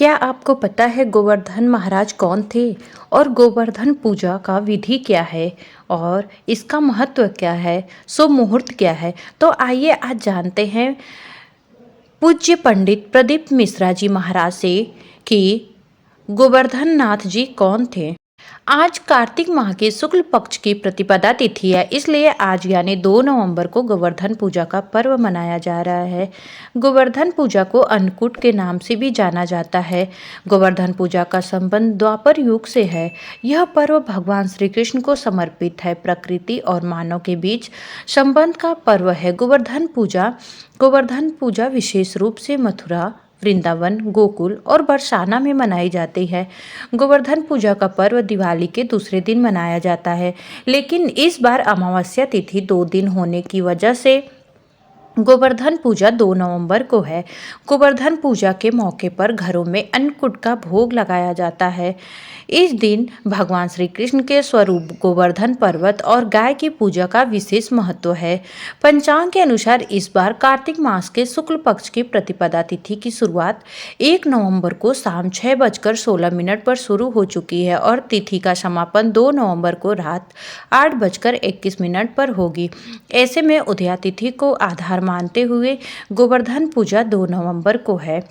क्या आपको पता है गोवर्धन महाराज कौन थे और गोवर्धन पूजा का विधि क्या है और इसका महत्व क्या है, शुभ मुहूर्त क्या है? तो आइए आज जानते हैं पूज्य पंडित प्रदीप मिश्रा जी महाराज से कि गोवर्धन नाथ जी कौन थे। आज कार्तिक माह के शुक्ल पक्ष की प्रतिपदा तिथि है, इसलिए आज यानी 2 नवंबर को गोवर्धन पूजा का पर्व मनाया जा रहा है। गोवर्धन पूजा को अन्नकूट के नाम से भी जाना जाता है। गोवर्धन पूजा का संबंध द्वापर युग से है। यह पर्व भगवान श्री कृष्ण को समर्पित है। प्रकृति और मानव के बीच संबंध का पर्व है गोवर्धन पूजा विशेष रूप से मथुरा, वृंदावन, गोकुल और बरसाना में मनाई जाती है। गोवर्धन पूजा का पर्व दिवाली के दूसरे दिन मनाया जाता है, लेकिन इस बार अमावस्या तिथि 2 दिन होने की वजह से गोवर्धन पूजा 2 नवंबर को है। गोवर्धन पूजा के मौके पर घरों में अन्नकूट का भोग लगाया जाता है। इस दिन भगवान श्री कृष्ण के स्वरूप गोवर्धन पर्वत और गाय की पूजा का विशेष महत्व है। पंचांग के अनुसार इस बार कार्तिक मास के शुक्ल पक्ष की प्रतिपदा तिथि की शुरुआत 1 नवंबर को शाम 6:16 पर शुरू हो चुकी है और तिथि का समापन 2 नवंबर को रात 8:21 पर होगी। ऐसे में उदया तिथि को आधार मानते हुए गोवर्धन पूजा 2 नवंबर को है।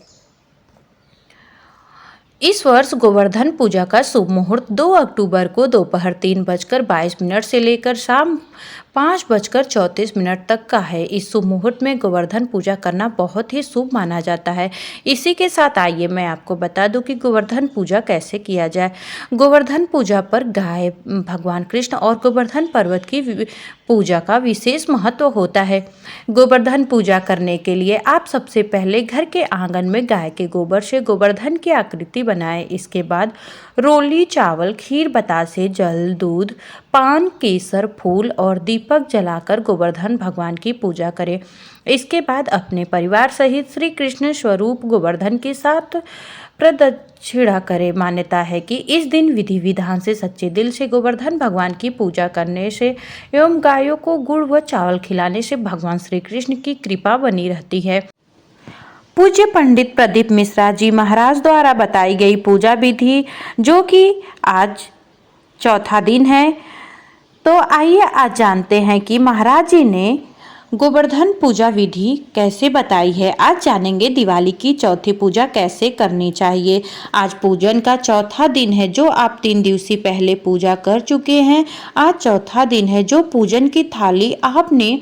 इस वर्ष गोवर्धन पूजा का शुभ मुहूर्त 2 अक्टूबर को दोपहर 3:22 से लेकर शाम 5:34 तक का है। इस शुभ मुहूर्त में गोवर्धन पूजा करना बहुत ही शुभ माना जाता है। इसी के साथ आइए मैं आपको बता दूं कि गोवर्धन पूजा कैसे किया जाए। गोवर्धन पूजा पर गाय, भगवान कृष्ण और गोवर्धन पर्वत की पूजा का विशेष महत्व होता है। गोवर्धन पूजा करने के लिए आप सबसे पहले घर के आंगन में गाय के गोबर से गोवर्धन की आकृति बनाएं। इसके बाद रोली, चावल, खीर, बतासे, जल, दूध, पान, केसर, फूल और दीपक जलाकर गोवर्धन भगवान की पूजा करें। इसके बाद अपने परिवार सहित श्री कृष्ण स्वरूप गोवर्धन के साथ प्रदक्षिणा करें। मान्यता है कि इस दिन विधि विधान से सच्चे दिल से गोवर्धन भगवान की पूजा करने से एवं गायों को गुड़ व चावल खिलाने से भगवान श्री कृष्ण की कृपा बनी रहती है। पूज्य पंडित प्रदीप मिश्रा जी महाराज द्वारा बताई गई पूजा विधि, जो कि आज चौथा दिन है, तो आइए आज जानते हैं कि महाराज जी ने गोवर्धन पूजा विधि कैसे बताई है। आज जानेंगे दिवाली की चौथी पूजा कैसे करनी चाहिए। आज पूजन का चौथा दिन है। जो आप 3 दिवसीय पहले पूजा कर चुके हैं, आज चौथा दिन है। जो पूजन की थाली आपने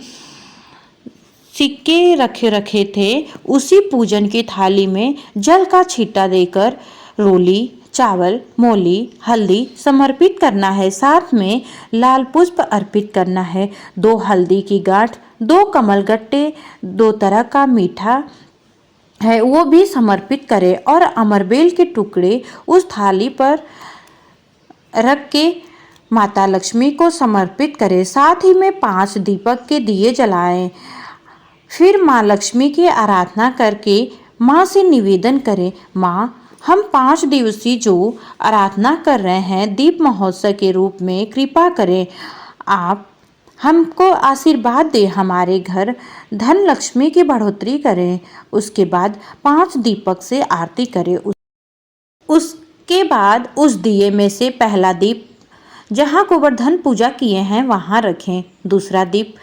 सिक्के रखे थे, उसी पूजन की थाली में जल का छींटा देकर रोली, चावल, मोली, हल्दी समर्पित करना है। साथ में लाल पुष्प अर्पित करना है। 2 हल्दी की गांठ, 2 कमलगट्टे, 2 तरह का मीठा है वो भी समर्पित करें और अमरबेल के टुकड़े उस थाली पर रख के माता लक्ष्मी को समर्पित करें। साथ ही में 5 दीपक के दिए जलाएं। फिर माँ लक्ष्मी की आराधना करके माँ से निवेदन करें, माँ हम 5 दिवसीय जो आराधना कर रहे हैं, दीप महोत्सव के रूप में कृपा करें। आप हमको आशीर्वाद दे, हमारे घर धन लक्ष्मी की बढ़ोतरी करें। उसके बाद 5 दीपक से आरती करें। उसके बाद उस दिए में से पहला दीप जहाँ गोवर्धन पूजा किए हैं वहाँ रखें। दूसरा दीप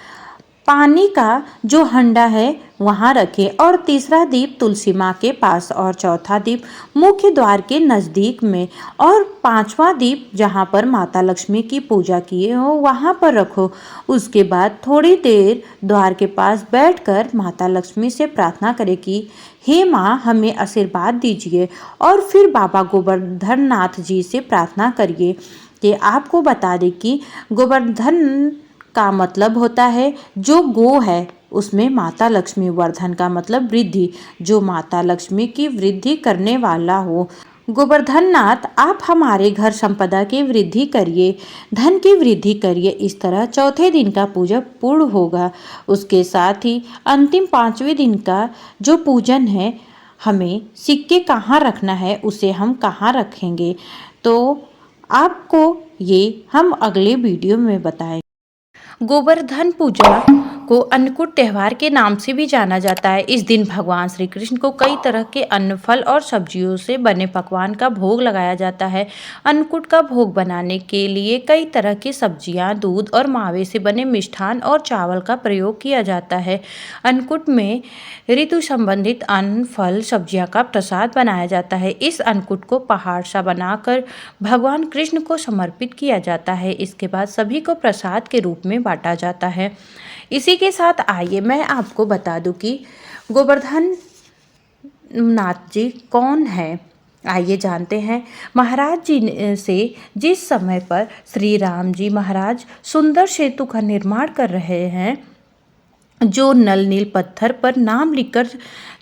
पानी का जो हंडा है वहाँ रखें और तीसरा दीप तुलसी माँ के पास और चौथा दीप मुख्य द्वार के नज़दीक में और 5वां दीप जहाँ पर माता लक्ष्मी की पूजा किए हो वहाँ पर रखो। उसके बाद थोड़ी देर द्वार के पास बैठकर माता लक्ष्मी से प्रार्थना करें कि हे माँ हमें आशीर्वाद दीजिए और फिर बाबा गोवर्धन नाथ जी से प्रार्थना करिए कि आपको बता दें कि गोवर्धन का मतलब होता है जो गो है, उसमें माता लक्ष्मी, वर्धन का मतलब वृद्धि, जो माता लक्ष्मी की वृद्धि करने वाला हो। गोवर्धन नाथ आप हमारे घर संपदा की वृद्धि करिए, धन की वृद्धि करिए। इस तरह चौथे दिन का पूजा पूर्ण होगा। उसके साथ ही अंतिम 5वें दिन का जो पूजन है, हमें सिक्के कहाँ रखना है, उसे हम कहाँ रखेंगे, तो आपको ये हम अगले वीडियो में बताएंगे। गोवर्धन पूजा को अन्नकूट त्यौहार के नाम से भी जाना जाता है। इस दिन भगवान श्री कृष्ण को कई तरह के अन्न, फल और सब्जियों से बने पकवान का भोग लगाया जाता है। अन्नकूट का भोग बनाने के लिए कई तरह की सब्जियां, दूध और मावे से बने मिष्ठान और चावल का प्रयोग किया जाता है। अन्नकूट में ऋतु संबंधित अन्न, फल, सब्जियां का प्रसाद बनाया जाता है। इस अन्नकूट को पहाड़ सा बनाकर भगवान कृष्ण को समर्पित किया जाता है। इसके बाद सभी को प्रसाद के रूप में बांटा जाता है। इसी के साथ आइए मैं आपको बता दूं कि गोवर्धन नाथ जी कौन है। आइए जानते हैं। महाराज जी से जिस समय पर श्री राम जी महाराज सुंदर सेतु का निर्माण कर रहे हैं, जो नल नील पत्थर पर नाम लिखकर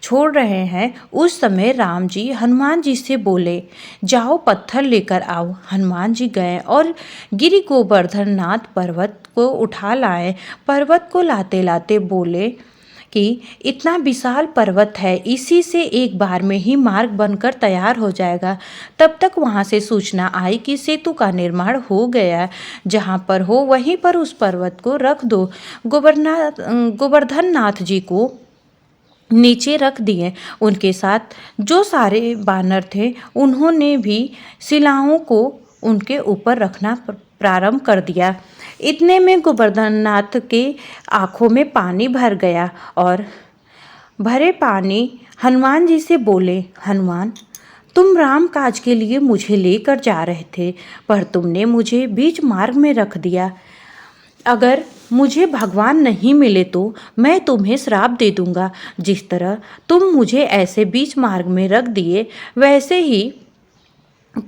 छोड़ रहे हैं, उस समय राम जी हनुमान जी से बोले, जाओ पत्थर लेकर आओ। हनुमान जी गए और गिरि गोवर्धन नाथ पर्वत को उठा लाए। पर्वत को लाते लाते बोले कि इतना विशाल पर्वत है, इसी से एक बार में ही मार्ग बनकर तैयार हो जाएगा। तब तक वहाँ से सूचना आई कि सेतु का निर्माण हो गया, जहाँ पर हो वहीं पर उस पर्वत को रख दो। गोवर्धन नाथ जी को नीचे रख दिए। उनके साथ जो सारे बानर थे, उन्होंने भी शिलाओं को उनके ऊपर रखना प्रारंभ कर दिया। इतने में गोवर्धन नाथ के आंखों में पानी भर गया और भरे पानी हनुमान जी से बोले, हनुमान, तुम राम काज के लिए मुझे लेकर जा रहे थे, पर तुमने मुझे बीच मार्ग में रख दिया। अगर मुझे भगवान नहीं मिले तो मैं तुम्हें श्राप दे दूंगा। जिस तरह तुम मुझे ऐसे बीच मार्ग में रख दिए, वैसे ही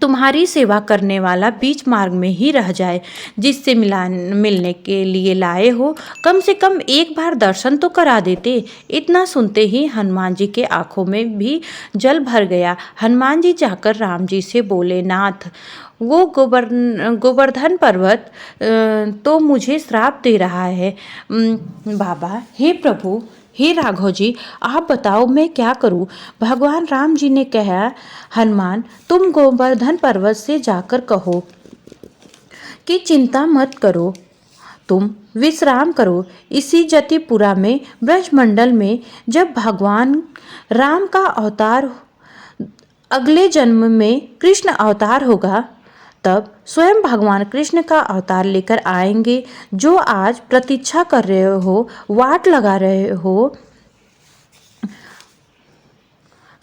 तुम्हारी सेवा करने वाला बीच मार्ग में ही रह जाए। जिससे मिलने के लिए लाए हो, कम से कम एक बार दर्शन तो करा देते। इतना सुनते ही हनुमान जी के आंखों में भी जल भर गया। हनुमान जी जाकर राम जी से बोले, नाथ, वो गोवर्धन पर्वत तो मुझे श्राप दे रहा है। बाबा, हे प्रभु, हे राघव जी, आप बताओ मैं क्या करूं। भगवान राम जी ने कहा, हनुमान, तुम गोवर्धन पर्वत से जाकर कहो कि चिंता मत करो, तुम विश्राम करो। इसी जतिपुरा में ब्रजमंडल में जब भगवान राम का अवतार, अगले जन्म में कृष्ण अवतार होगा, तब स्वयं भगवान कृष्ण का अवतार लेकर आएंगे। जो आज प्रतीक्षा कर रहे हो, वाट लगा रहे हो,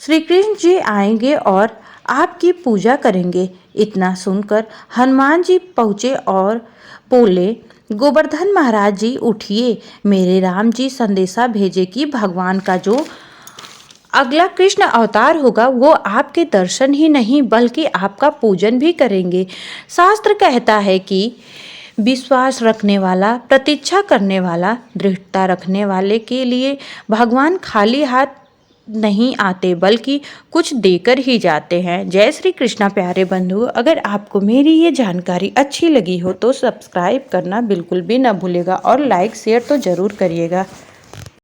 श्री कृष्ण जी आएंगे और आपकी पूजा करेंगे। इतना सुनकर हनुमान जी पहुँचे और बोले, गोवर्धन महाराज जी उठिए, मेरे राम जी संदेशा भेजे कि भगवान का जो अगला कृष्ण अवतार होगा, वो आपके दर्शन ही नहीं बल्कि आपका पूजन भी करेंगे। शास्त्र कहता है कि विश्वास रखने वाला, प्रतीक्षा करने वाला, दृढ़ता रखने वाले के लिए भगवान खाली हाथ नहीं आते बल्कि कुछ देकर ही जाते हैं। जय श्री कृष्णा प्यारे बंधु, अगर आपको मेरी ये जानकारी अच्छी लगी हो तो सब्सक्राइब करना बिल्कुल भी ना भूलेगा और लाइक शेयर तो ज़रूर करिएगा।